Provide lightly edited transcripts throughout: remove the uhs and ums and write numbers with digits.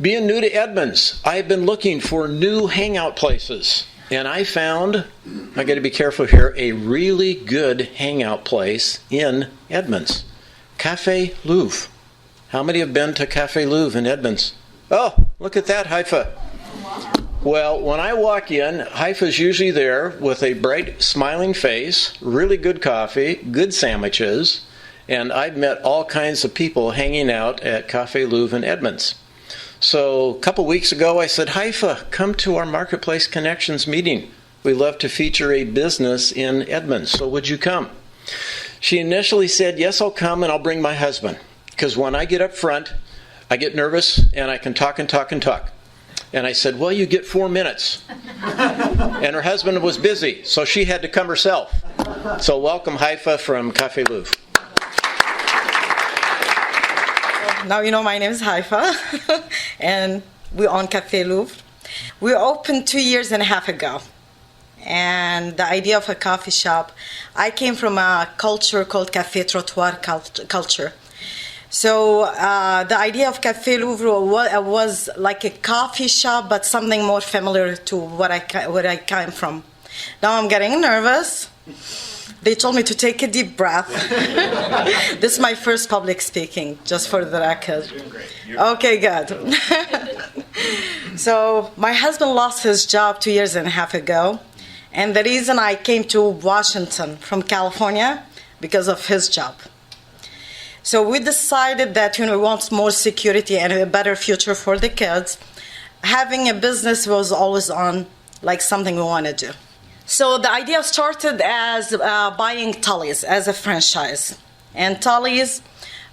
Being new to Edmonds, I've been looking for new hangout places. And I found, I got to be careful here, a really good hangout place in Edmonds. Café Louvre. How many have been to Café Louvre in Edmonds? Oh, look at that, Haifa. Well, when I walk in, Haifa's usually there with a bright, smiling face, really good coffee, good sandwiches, and I've met all kinds of people hanging out at Café Louvre in Edmonds. So a couple weeks ago, I said, Haifa, come to our Marketplace Connections meeting. We love to feature a business in Edmonds, so would you come? She initially said, yes, I'll come and I'll bring my husband, because when I get up front, I get nervous and I can talk and talk and talk. And I said, well, you get 4 minutes. And her husband was busy, so she had to come herself. So welcome, Haifa, from Café Louvre. Now you know my name is Haifa, and we own Café Louvre. We opened 2.5 years ago. And the idea of a coffee shop, I came from a culture called Café Trottoir culture. So the idea of Café Louvre was like a coffee shop, but something more familiar to where I came from. Now I'm getting nervous. They told me to take a deep breath. This is my first public speaking, just for the record. Okay, good. So my husband lost his job 2.5 years ago. And the reason I came to Washington from California, because of his job. So we decided that we want more security and a better future for the kids. Having a business was always on, like something we want to do. So the idea started as buying Tully's as a franchise. And Tully's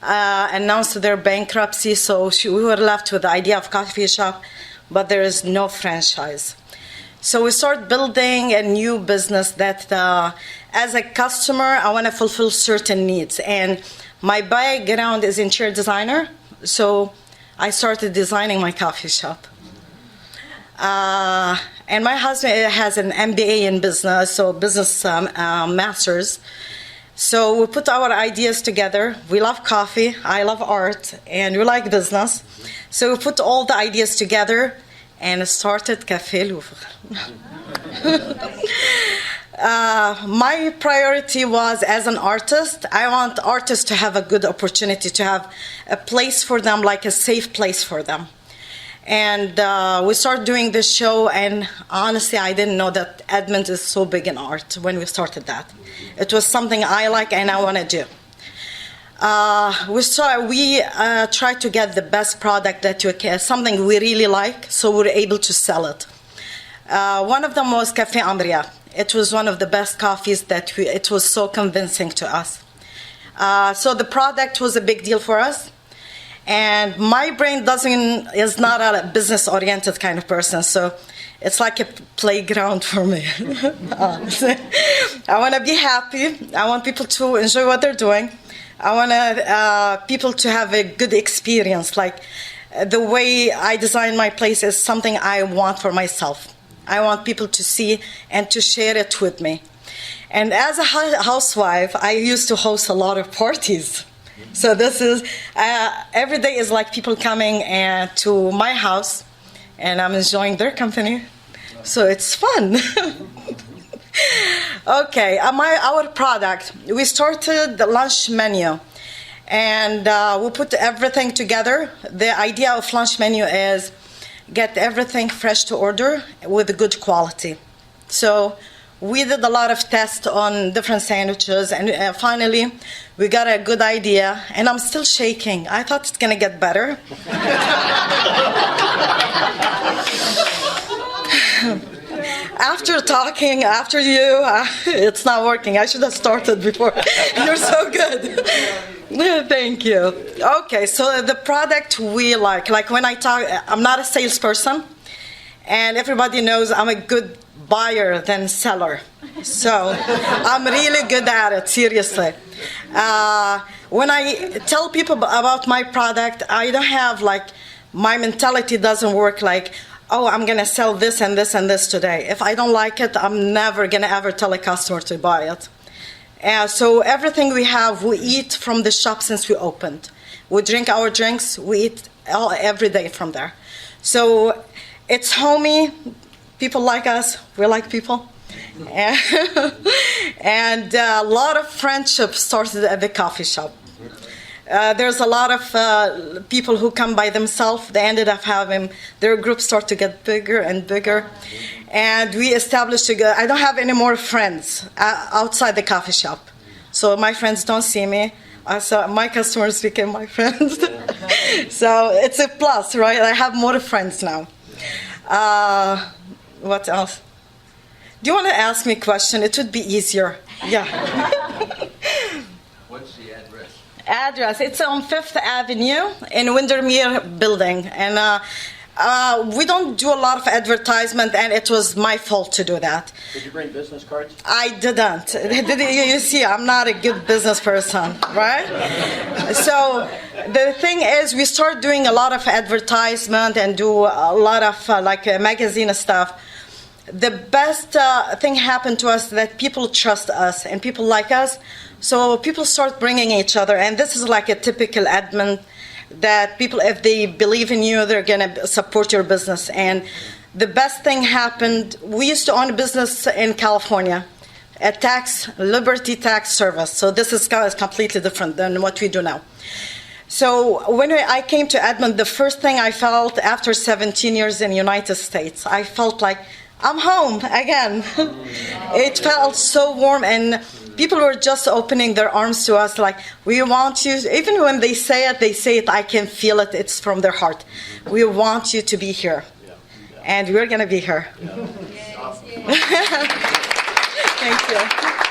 announced their bankruptcy, so we were left with the idea of coffee shop, but there is no franchise. So we started building a new business that, as a customer, I want to fulfill certain needs. And my background is interior designer, so I started designing my coffee shop. And my husband has an MBA in business, so business masters. So we put our ideas together. We love coffee, I love art, and we like business. So we put all the ideas together and started Café Louvre. My priority was, as an artist, I want artists to have a good opportunity, to have a place for them, like a safe place for them. And we started doing this show, and honestly, I didn't know that Edmonds is so big in art when we started that. It was something I like and I want to do. We tried to get the best product that you can, something we really like, so we're able to sell it. One of them was Café Ambria. It was one of the best coffees it was so convincing to us. So the product was a big deal for us. And my brain is not a business-oriented kind of person, so it's like a playground for me. I want to be happy. I want people to enjoy what they're doing. I want people to have a good experience. Like the way I design my place is something I want for myself. I want people to see and to share it with me. And as a housewife, I used to host a lot of parties. So this is, every day is like people coming to my house, and I'm enjoying their company. So it's fun. Okay, our product, we started the lunch menu, and we put everything together. The idea of lunch menu is get everything fresh to order with good quality. So we did a lot of tests on different sandwiches, and finally we got a good idea, and I'm still shaking. I thought it's going to get better. After talking, after you, it's not working. I should have started before. You're so good. Thank you. Okay, so the product we like when I talk, I'm not a salesperson, and everybody knows I'm a good buyer than seller. So I'm really good at it, seriously. When I tell people about my product, I don't have my mentality doesn't work like, oh, I'm going to sell this and this and this today. If I don't like it, I'm never going to ever tell a customer to buy it. So everything we have, we eat from the shop since we opened. We drink our drinks, we eat every day from there. So it's homey. People like us. We like people. And a lot of friendships started at the coffee shop. There's a lot of people who come by themselves. They ended up having their group start to get bigger and bigger. And we established I don't have any more friends outside the coffee shop. So my friends don't see me. So my customers became my friends. So it's a plus, right? I have more friends now. What else? Do you want to ask me a question? It would be easier. Yeah. What's the address? Address. It's on 5th Avenue in Windermere Building. And we don't do a lot of advertisement, and it was my fault to do that. Did you bring business cards? I didn't. You see, I'm not a good business person, right? So the thing is, we start doing a lot of advertisement and do a lot of magazine stuff. The best thing happened to us that people trust us and people like us. So people start bringing each other, and this is like a typical Edmonds, that people, if they believe in you, they're going to support your business. And the best thing happened, we used to own a business in California, a Liberty Tax Service. So this is completely different than what we do now. So when I came to Edmonds, the first thing I felt after 17 years in the United States, I felt like I'm home again. It felt so warm, and people were just opening their arms to us like, we want you. Even when they say it, I can feel it. It's from their heart. We want you to be here. And we're going to be here. Thank you.